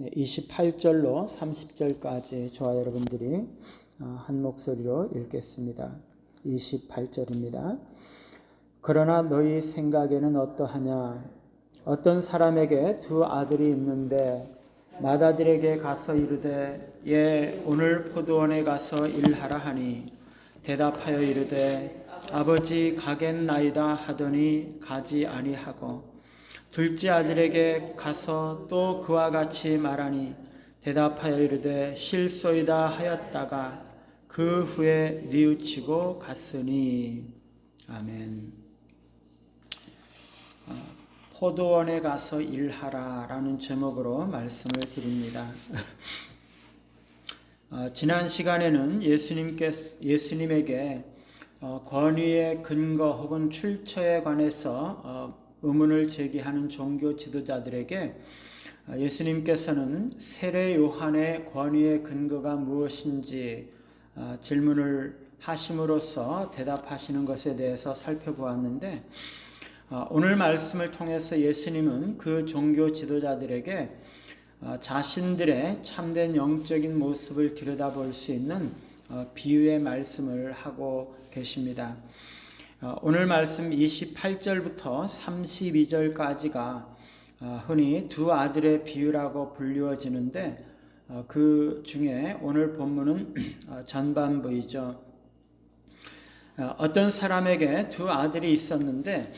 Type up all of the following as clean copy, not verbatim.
28절로 30절까지 저와 여러분들이 한 목소리로 읽겠습니다. 28절입니다. 그러나 너희 생각에는 어떠하냐? 어떤 사람에게 두 아들이 있는데 맏아들에게 가서 이르되 예 오늘 포도원에 가서 일하라 하니 대답하여 이르되 아버지 가겠나이다 하더니 가지 아니하고 둘째 아들에게 가서 또 그와 같이 말하니 대답하여 이르되 실소이다 하였다가 그 후에 뉘우치고 갔으니. 아멘. 포도원에 가서 일하라 라는 제목으로 말씀을 드립니다. 지난 시간에는 예수님에게 권위의 근거 혹은 출처에 관해서 의문을 제기하는 종교 지도자들에게 예수님께서는 세례 요한의 권위의 근거가 무엇인지 질문을 하심으로써 대답하시는 것에 대해서 살펴보았는데, 오늘 말씀을 통해서 예수님은 그 종교 지도자들에게 자신들의 참된 영적인 모습을 들여다볼 수 있는 비유의 말씀을 하고 계십니다. 오늘 말씀 28절부터 32절까지가 흔히 두 아들의 비유라고 불리워지는데, 그 중에 오늘 본문은 전반부이죠. 어떤 사람에게 두 아들이 있었는데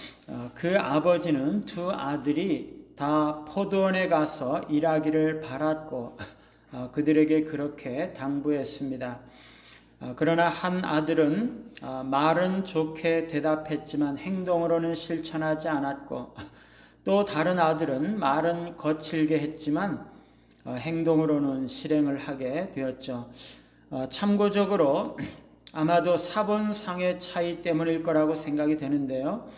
그 아버지는 두 아들이 다 포도원에 가서 일하기를 바랐고 그들에게 그렇게 당부했습니다. 그러나 한 아들은 말은 좋게 대답했지만 행동으로는 실천하지 않았고, 또 다른 아들은 말은 거칠게 했지만 행동으로는 실행을 하게 되었죠. 참고적으로 아마도 사본상의 차이 때문일 거라고 생각이 되는데요.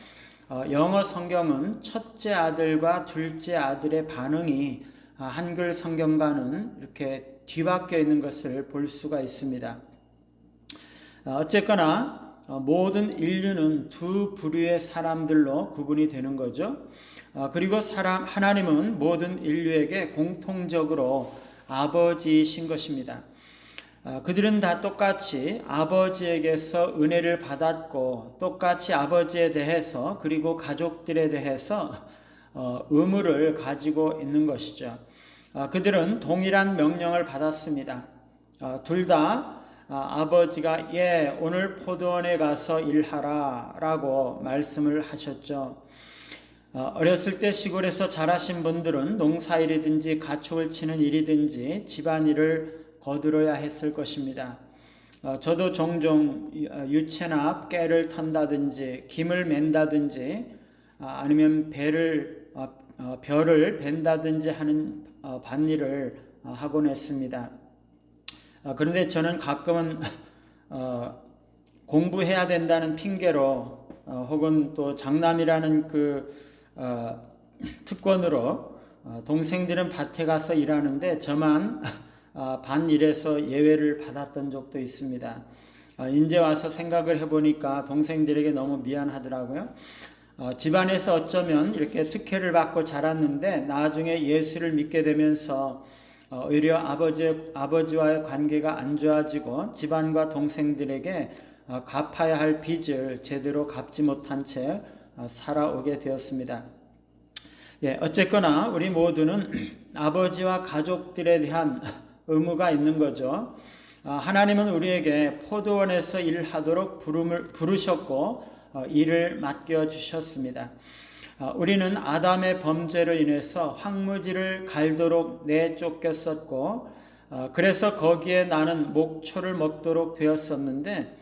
영어 성경은 첫째 아들과 둘째 아들의 반응이 한글 성경과는 이렇게 뒤바뀌어 있는 것을 볼 수가 있습니다. 어쨌거나 모든 인류는 두 부류의 사람들로 구분이 되는 거죠. 그리고 하나님은 모든 인류에게 공통적으로 아버지이신 것입니다. 그들은 다 똑같이 아버지에게서 은혜를 받았고 똑같이 아버지에 대해서 그리고 가족들에 대해서 의무를 가지고 있는 것이죠. 그들은 동일한 명령을 받았습니다. 둘 다 아버지가 예 오늘 포도원에 가서 일하라 라고 말씀을 하셨죠. 어렸을 때 시골에서 자라신 분들은 농사일이든지 가축을 치는 일이든지 집안일을 거들어야 했을 것입니다. 저도 종종 유채나 깨를 턴다든지 김을 맨다든지 아니면 벼를 벤다든지 하는 밭일을 하곤 했습니다. 그런데 저는 가끔은 공부해야 된다는 핑계로 혹은 또 장남이라는 특권으로 동생들은 밭에 가서 일하는데 저만 반일에서 예외를 받았던 적도 있습니다. 이제 와서 생각을 해보니까 동생들에게 너무 미안하더라고요. 집안에서 어쩌면 이렇게 특혜를 받고 자랐는데 나중에 예수를 믿게 되면서 오히려 아버지와의 관계가 안 좋아지고 집안과 동생들에게 갚아야 할 빚을 제대로 갚지 못한 채 살아오게 되었습니다. 어쨌거나 우리 모두는 아버지와 가족들에 대한 의무가 있는 거죠. 하나님은 우리에게 포도원에서 일하도록 부르셨고 일을 맡겨주셨습니다. 우리는 아담의 범죄로 인해서 황무지를 갈도록 내쫓겼었고 그래서 거기에 나는 목초를 먹도록 되었었는데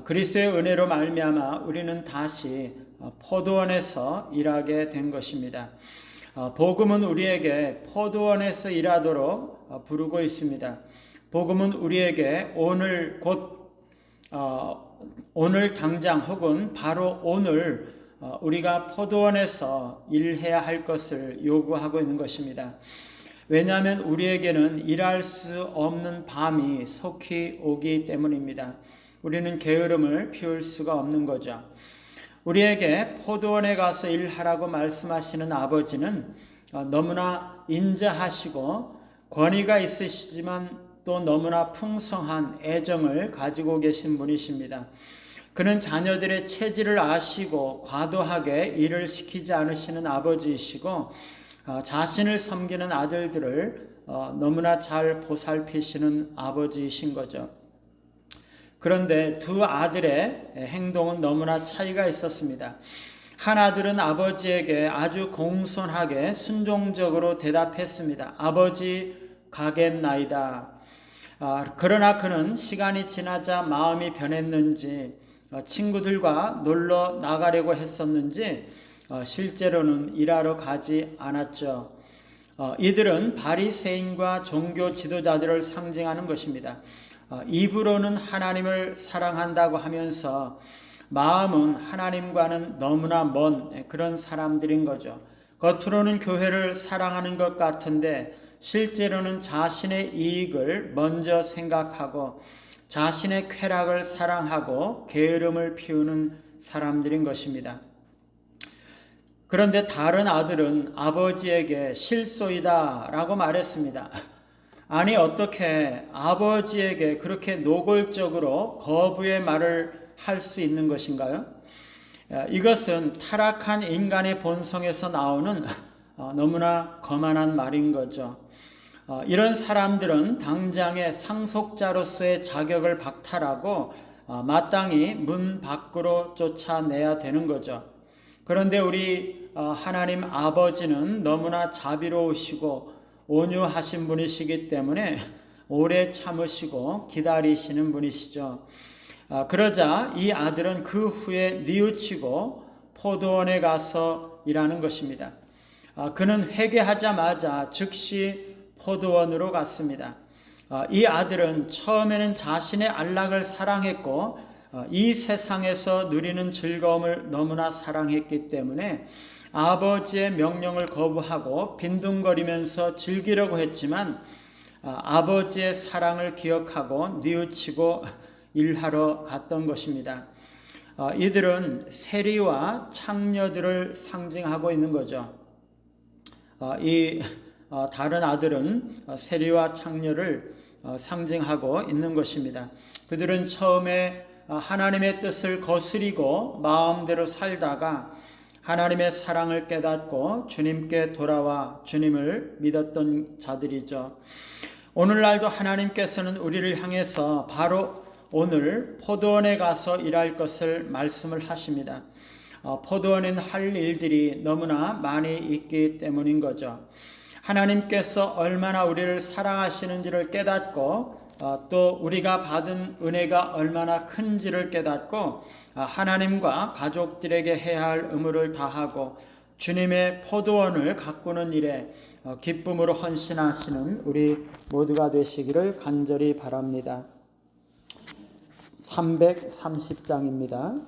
그리스도의 은혜로 말미암아 우리는 다시 포도원에서 일하게 된 것입니다. 복음은 우리에게 포도원에서 일하도록 부르고 있습니다. 복음은 우리에게 오늘 당장 혹은 바로 오늘 우리가 포도원에서 일해야 할 것을 요구하고 있는 것입니다. 왜냐하면 우리에게는 일할 수 없는 밤이 속히 오기 때문입니다. 우리는 게으름을 피울 수가 없는 거죠. 우리에게 포도원에 가서 일하라고 말씀하시는 아버지는 너무나 인자하시고 권위가 있으시지만 또 너무나 풍성한 애정을 가지고 계신 분이십니다. 그는 자녀들의 체질을 아시고 과도하게 일을 시키지 않으시는 아버지이시고 자신을 섬기는 아들들을 너무나 잘 보살피시는 아버지이신 거죠. 그런데 두 아들의 행동은 너무나 차이가 있었습니다. 한 아들은 아버지에게 아주 공손하게 순종적으로 대답했습니다. 아버지 가겠나이다. 그러나 그는 시간이 지나자 마음이 변했는지 친구들과 놀러 나가려고 했었는지 실제로는 일하러 가지 않았죠. 이들은 바리새인과 종교 지도자들을 상징하는 것입니다. 입으로는 하나님을 사랑한다고 하면서 마음은 하나님과는 너무나 먼 그런 사람들인 거죠. 겉으로는 교회를 사랑하는 것 같은데 실제로는 자신의 이익을 먼저 생각하고 자신의 쾌락을 사랑하고 게으름을 피우는 사람들인 것입니다. 그런데 다른 아들은 아버지에게 실소이다 라고 말했습니다. 아니 어떻게 아버지에게 그렇게 노골적으로 거부의 말을 할 수 있는 것인가요? 이것은 타락한 인간의 본성에서 나오는 너무나 거만한 말인 거죠. 이런 사람들은 당장의 상속자로서의 자격을 박탈하고 마땅히 문 밖으로 쫓아내야 되는 거죠. 그런데 우리 하나님 아버지는 너무나 자비로우시고 온유하신 분이시기 때문에 오래 참으시고 기다리시는 분이시죠. 그러자 이 아들은 그 후에 뉘우치고 포도원에 가서 일하는 것입니다. 그는 회개하자마자 즉시 포도원으로 갔습니다. 이 아들은 처음에는 자신의 안락을 사랑했고 이 세상에서 누리는 즐거움을 너무나 사랑했기 때문에 아버지의 명령을 거부하고 빈둥거리면서 즐기려고 했지만 아버지의 사랑을 기억하고 뉘우치고 일하러 갔던 것입니다. 이들은 세리와 창녀들을 상징하고 있는 거죠. 이 다른 아들은 세리와 창녀를 상징하고 있는 것입니다. 그들은 처음에 하나님의 뜻을 거스리고 마음대로 살다가 하나님의 사랑을 깨닫고 주님께 돌아와 주님을 믿었던 자들이죠. 오늘날도 하나님께서는 우리를 향해서 바로 오늘 포도원에 가서 일할 것을 말씀을 하십니다. 포도원엔 할 일들이 너무나 많이 있기 때문인 거죠. 하나님께서 얼마나 우리를 사랑하시는지를 깨닫고 또 우리가 받은 은혜가 얼마나 큰지를 깨닫고 하나님과 가족들에게 해야 할 의무를 다하고 주님의 포도원을 가꾸는 일에 기쁨으로 헌신하시는 우리 모두가 되시기를 간절히 바랍니다. 330장입니다.